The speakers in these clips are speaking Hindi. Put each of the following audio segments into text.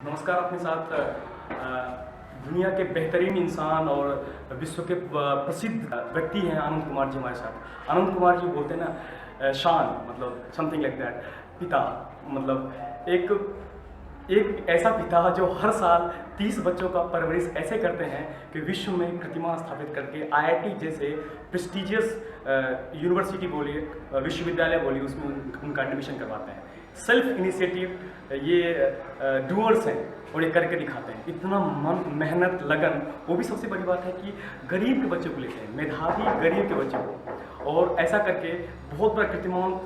नमस्कार। अपने साथ दुनिया के बेहतरीन इंसान और विश्व के प्रसिद्ध व्यक्ति हैं आनंद कुमार जी हमारे साथ। आनंद कुमार जी बोलते हैं ना शान, मतलब समथिंग लाइक दैट, पिता, मतलब एक ऐसा पिता जो हर साल 30 बच्चों का परवरिश ऐसे करते हैं कि विश्व में कीर्तिमान स्थापित करके IIT जैसे प्रेस्टिजियस यूनिवर्सिटी बोलिए, विश्वविद्यालय बोलिए, उसमें उनका एडमिशन करवाते हैं। सेल्फ इनिशिएटिव ये डूअर्स हैं और ये करके दिखाते हैं। इतना मन, मेहनत, लगन, वो भी सबसे बड़ी बात है कि गरीब के बच्चों को लेते हैं, मेधावी गरीब के बच्चों को, और ऐसा करके बहुत बड़ा कीर्तिमान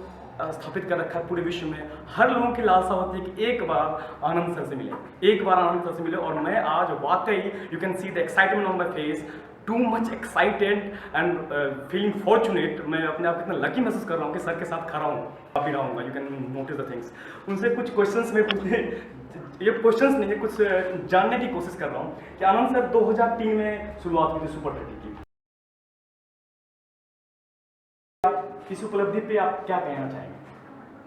स्थापित कर रखा है पूरे विश्व में। हर लोगों की लालसा होती है कि एक बार आनंद सर से मिले, एक बार आनंद सर से मिले। और मैं आज वाकई, you can see the excitement on my face, too much excited and feeling fortunate. मैं अपने आप इतना लकी महसूस कर रहा हूँ कि सर के साथ खड़ा हूँ, काफी रहूँगा। You can notice the things. उनसे कुछ क्वेश्चंस में पूछने, ये क्वेश्चंस नहीं है, कुछ जानने की कोशिश कर रहा हूँ कि आनंद सर 2003 में शुरुआत हुई थी सुपर 30 की। इस उपलब्धि पे आप क्या कहना चाहेंगे?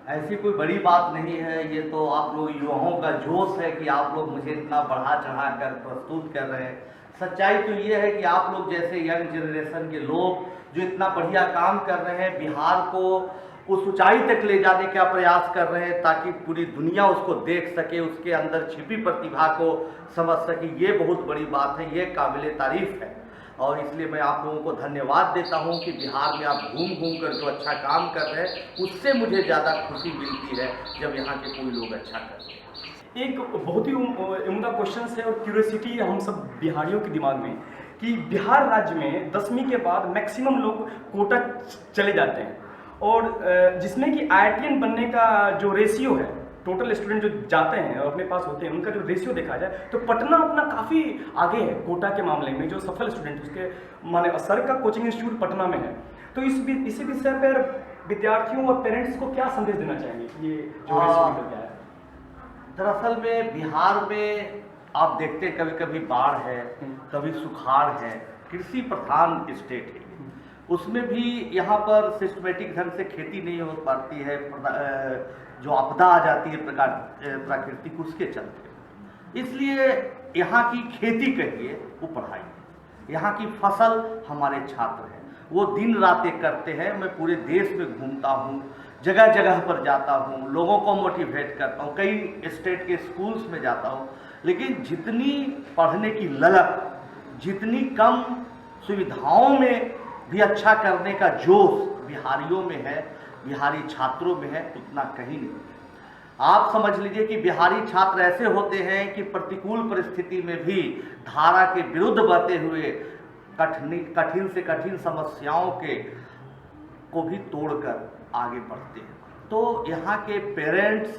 ऐसी कोई बड़ी बात नहीं है, ये तो आप लोग युवाओं का जोश है कि आप लोग मुझे इतना बढ़ा चढ़ा कर प्रस्तुत कर रहे हैं। सच्चाई तो ये है कि आप लोग जैसे यंग जनरेशन के लोग जो इतना बढ़िया काम कर रहे हैं, बिहार को उस ऊंचाई तक ले जाने का प्रयास कर रहे हैं ताकि पूरी दुनिया उसको देख सके, उसके अंदर छिपी प्रतिभा को समझ सके, ये बहुत बड़ी बात है, ये काबिल तारीफ है। और इसलिए मैं आप लोगों को धन्यवाद देता हूं कि बिहार में आप घूम घूम कर जो अच्छा काम कर रहे हैं, उससे मुझे ज़्यादा खुशी मिलती है जब यहाँ के कोई लोग अच्छा कर रहे हैं। एक बहुत ही उम्दा क्वेश्चन है और क्यूरियोसिटी है हम सब बिहारियों के दिमाग में कि बिहार राज्य में 10वीं के बाद मैक्सिमम लोग कोटा चले जाते हैं, और जिसमें कि IITian बनने का जो रेशियो है, टोटल स्टूडेंट जो जाते हैं और अपने पास होते हैं, उनका जो रेशियो देखा जाए तो पटना अपना काफ़ी आगे है कोटा के मामले में। जो सफल स्टूडेंट, उसके माने सर का कोचिंग इंस्टीट्यूट पटना में है। तो इसी विषय पर विद्यार्थियों और पेरेंट्स को क्या संदेश देना चाहेंगे कि ये जो रेशियो निकल गया है? दरअसल में बिहार में आप देखते हैं कभी कभी बाढ़ है, कभी सुखाड़ है, कृषि प्रधान स्टेट है, उसमें भी यहाँ पर सिस्टमेटिक ढंग से खेती नहीं हो पाती है, जो आपदा आ जाती है प्राकृतिक, उसके चलते। इसलिए यहाँ की खेती कहिए, वो पढ़ाई है, यहाँ की फसल हमारे छात्र हैं, वो दिन रातें करते हैं। मैं पूरे देश में घूमता हूँ, जगह जगह पर जाता हूँ, लोगों को मोटिवेट करता हूँ, कई स्टेट के स्कूल्स में जाता हूँ, लेकिन जितनी पढ़ने की ललक, जितनी कम सुविधाओं में भी अच्छा करने का जोश बिहारियों में है, बिहारी छात्रों में है, उतना कहीं नहीं। आप समझ लीजिए कि बिहारी छात्र ऐसे होते हैं कि प्रतिकूल परिस्थिति में भी धारा के विरुद्ध बहते हुए कठिन से कठिन समस्याओं को भी तोड़कर आगे बढ़ते हैं। तो यहाँ के पेरेंट्स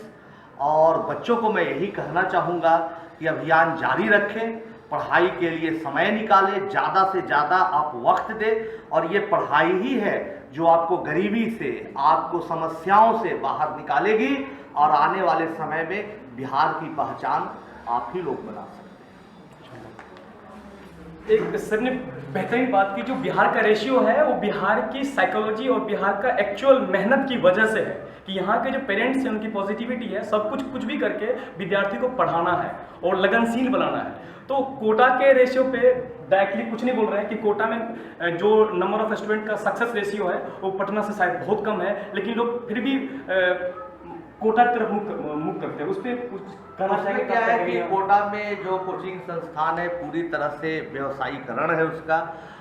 और बच्चों को मैं यही कहना चाहूँगा कि अभियान जारी रखें, पढ़ाई के लिए समय निकालें, ज़्यादा से ज़्यादा आप वक्त दें, और ये पढ़ाई ही है जो आपको गरीबी से, आपको समस्याओं से बाहर निकालेगी, और आने वाले समय में बिहार की पहचान आप ही लोग बना सकते हैं। एक सर ने बेहतरीन बात की, जो बिहार का रेशियो है वो बिहार की साइकोलॉजी और बिहार का एक्चुअल मेहनत की वजह से है कि यहाँ के जो पेरेंट्स हैं उनकी पॉजिटिविटी है, सब कुछ भी करके विद्यार्थी को पढ़ाना है और लगनशील बनाना है। तो कोटा के रेशियो पे डायरेक्टली कुछ नहीं बोल रहे हैं कि कोटा में जो नंबर ऑफ स्टूडेंट का सक्सेस रेशियो है वो पटना से शायद बहुत कम है, लेकिन लोग फिर भी कोटा की तरफ मुख करते हैं। उस पर कुछ कहना चाहिए? क्या है कि कोटा में जो कोचिंग संस्थान है पूरी तरह से व्यवसायीकरण है उसका,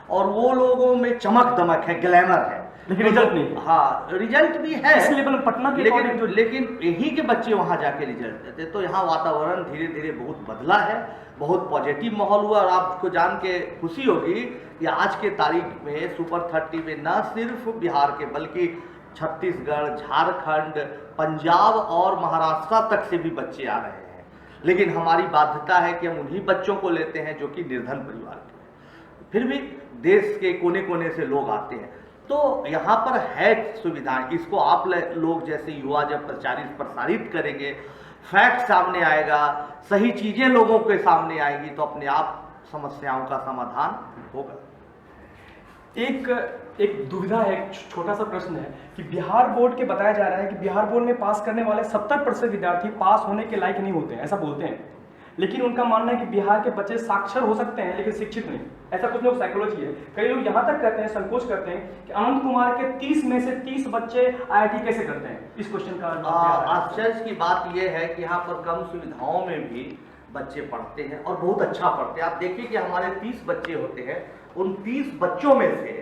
और वो लोगों में चमक दमक है, ग्लैमर है, लेकिन रिजल्ट नहीं। हाँ, रिजल्ट भी है इस लेवल पटना के, लेकिन यही के बच्चे वहाँ जाके रिजल्ट देते। तो यहाँ वातावरण धीरे धीरे बहुत बदला है, बहुत पॉजिटिव माहौल हुआ। और आपको जान के खुशी होगी कि आज के तारीख में सुपर 30 में न सिर्फ बिहार के बल्कि छत्तीसगढ़, झारखंड, पंजाब और महाराष्ट्र तक से भी बच्चे आ रहे हैं। लेकिन हमारी बाध्यता है कि हम उन्हीं बच्चों को लेते हैं जो कि निर्धन परिवार के हैं, फिर भी देश के कोने कोने से लोग आते हैं। तो यहाँ पर है सुविधाएं, इसको आप लोग जैसे युवा जब प्रसारित करेंगे, फैक्ट सामने आएगा, सही चीज़ें लोगों के सामने आएगी, तो अपने आप समस्याओं का समाधान होगा। एक दुविधा है, एक छोटा सा प्रश्न है कि बिहार बोर्ड के बताया जा रहा है कि बिहार बोर्ड में पास करने वाले 70% विद्यार्थी पास होने के लायक नहीं होते हैं, ऐसा बोलते हैं। लेकिन उनका मानना है कि बिहार के बच्चे साक्षर हो सकते हैं लेकिन शिक्षित नहीं। ऐसा कुछ लोग साइकोलॉजी है। कई लोग यहाँ तक कहते हैं, संकोच करते हैं कि अनंत कुमार के 30 में से 30 बच्चे IIT कैसे करते हैं। इस क्वेश्चन का आश्चर्य की बात यह है कि यहाँ पर कम सुविधाओं में भी बच्चे पढ़ते हैं और बहुत अच्छा पढ़ते हैं। आप देखिए कि हमारे 30 बच्चे होते हैं, उन 30 बच्चों में से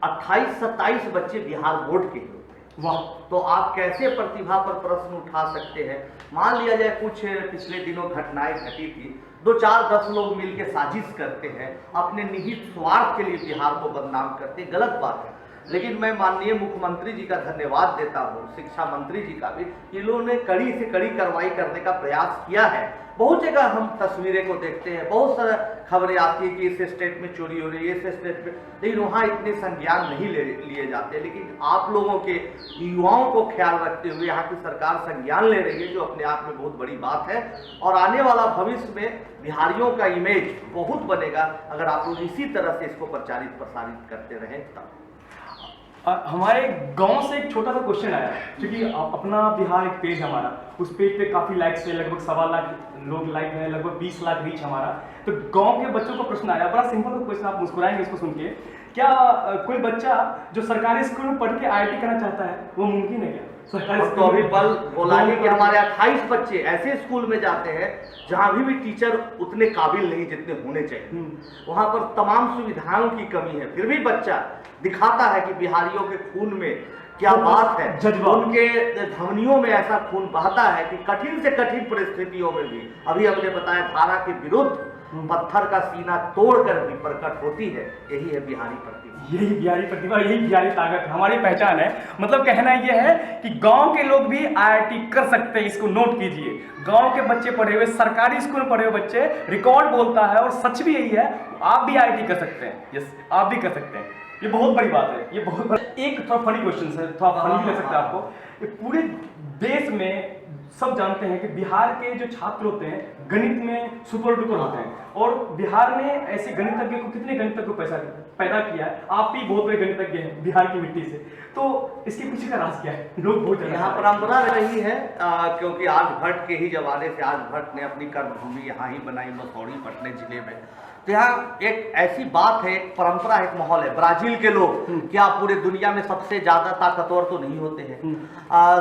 28-27 बच्चे बिहार बोर्ड के ही होते हैं। वाह! तो आप कैसे प्रतिभा पर प्रश्न उठा सकते हैं। मान लिया जाए कुछ पिछले दिनों घटनाएं घटी थी, 2-4-10 लोग मिलकर साजिश करते हैं, अपने निहित स्वार्थ के लिए बिहार को बदनाम करते हैं, गलत बात है। लेकिन मैं माननीय मुख्यमंत्री जी का धन्यवाद देता हूँ, शिक्षा मंत्री जी का भी, इन्होंने कड़ी से कड़ी कार्रवाई करने का प्रयास किया है। बहुत जगह हम तस्वीरें को देखते हैं, बहुत सारा खबरें आती है कि इस स्टेट में चोरी हो रही है, इस स्टेट में, लेकिन वहाँ इतने संज्ञान नहीं लिए जाते। लेकिन आप लोगों के युवाओं को ख्याल रखते हुए यहाँ की सरकार संज्ञान ले रही है, जो अपने आप में बहुत बड़ी बात है। और आने वाला भविष्य में बिहारियों का इमेज बहुत बनेगा अगर आप लोग इसी तरह से इसको प्रचारित प्रसारित करते रहें तब। हमारे गांव से एक छोटा सा क्वेश्चन आया, क्योंकि अपना बिहार एक पेज हमारा, उस पेज पे काफ़ी लाइक्स है, लगभग 1.25 लाख लोग लाइक हैं, लगभग 20 लाख रीच हमारा। तो गांव के बच्चों को प्रश्न आया, बड़ा सिंपल क्वेश्चन, आप मुस्कुराएंगे इसको सुन के। क्या कोई बच्चा जो सरकारी स्कूल में पढ़ के IIT करना चाहता है, वो मुमकिन है क्या? तो अभी बल बोला है कि हमारे 28 बच्चे ऐसे स्कूल में जाते हैं जहां भी टीचर उतने काबिल नहीं जितने होने चाहिए, वहां पर तमाम सुविधाओं की कमी है, फिर भी बच्चा दिखाता है कि बिहारियों के खून में क्या बात है, उनके धमनियों में ऐसा खून बहता है कि कठिन से कठिन परिस्थितियों में भी, अभी हमने बताया, धारा के विरुद्ध पत्थर का सीना तोड़कर भी प्रकट होती है। यही है बिहारी प्रतिभा, यही बिहारी प्रतिभा, यही बिहारी ताकत, हमारी पहचान है। मतलब कहना यह है कि गांव के लोग भी IIT कर सकते हैं, इसको नोट कीजिए। गांव के बच्चे पढ़े हुए, सरकारी स्कूल में पढ़े हुए बच्चे, रिकॉर्ड बोलता है और सच भी यही है, आप भी IIT कर सकते हैं। यस, आप भी कर सकते हैं। ये बहुत बड़ी बात है, ये बहुत बड़ा। एक थोड़ा फनी क्वेश्चन है, थोड़ा फनी भी लग सकता है आपको। पूरे देश में सब जानते हैं कि बिहार के जो छात्र होते हैं गणित में सुपर डुपर होते हैं, और बिहार ने ऐसे गणितज्ञ को, कितने गणितज्ञ को पैदा किया है। आप भी बहुत बड़े गणितज्ञ हैं बिहार की मिट्टी से, तो इसके पीछे का राज क्या है? लोग बहुत यहाँ परंपरा रही है, क्योंकि आर्यभट्ट के ही जमाने से आर्यभट्ट ने अपनी कर्मभूमि यहाँ ही बनाई, मसौड़ी पटने जिले में। तो यहाँ एक ऐसी बात है, एक परंपरा, एक माहौल है। ब्राजील के लोग क्या पूरे दुनिया में सबसे ज्यादा ताकतवर तो नहीं होते हैं,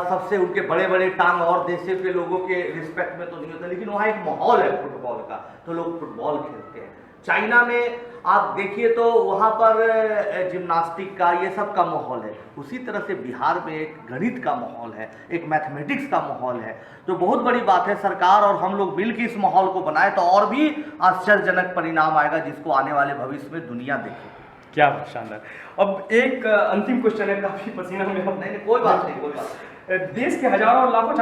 सबसे उनके बड़े बड़े टांग और देशों के लोगों के रिस्पेक्ट में तो नहीं होते, लेकिन वहाँ एक माहौल है फुटबॉल का, तो लोग फुटबॉल खेलते हैं। चाइना में आप देखिए तो वहाँ पर जिम्नास्टिक का, ये सब का माहौल है। उसी तरह से बिहार में एक गणित का माहौल है, एक मैथमेटिक्स का माहौल है, जो बहुत बड़ी बात है। सरकार और हम लोग मिलकर इस माहौल को बनाए तो और भी आश्चर्यजनक परिणाम आएगा, जिसको आने वाले भविष्य में दुनिया देखे। क्या शानदार। अब एक अंतिम क्वेश्चन है, काफी पसीना में। नहीं, कोई बात नहीं, कोई बात नहीं। देश के हजारों और लाखों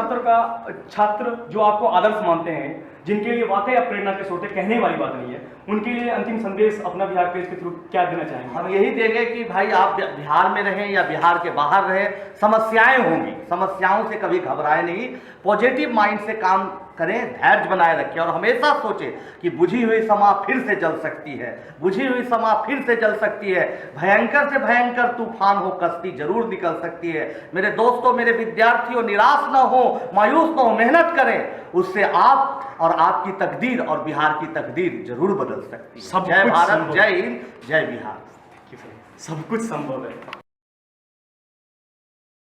छात्र जो आपको आदर्श मानते हैं, जिनके लिए वाकई आप प्रेरणा के स्रोत है, कहने वाली बात नहीं है, उनके लिए अंतिम संदेश अपना बिहार पेज के थ्रू क्या देना चाहेंगे? हम यही देंगे कि भाई आप बिहार में रहें या बिहार के बाहर रहें, समस्याएं होंगी, समस्याओं से कभी घबराए नहीं, पॉजिटिव माइंड से काम करें, धैर्य बनाए रखें और हमेशा सोचें कि बुझी हुई समा फिर से जल सकती है, बुझी हुई समा फिर से जल सकती है, भयंकर से भयंकर तूफान हो कश्ती जरूर निकल सकती है। मेरे दोस्तों, मेरे विद्यार्थियों, निराश न हो, मायूस न हो, मेहनत करें, उससे आप और आपकी तकदीर और बिहार की तकदीर जरूर बदल सकती है। जय भारत, जय हिंद, जय बिहार। सब कुछ संभव है।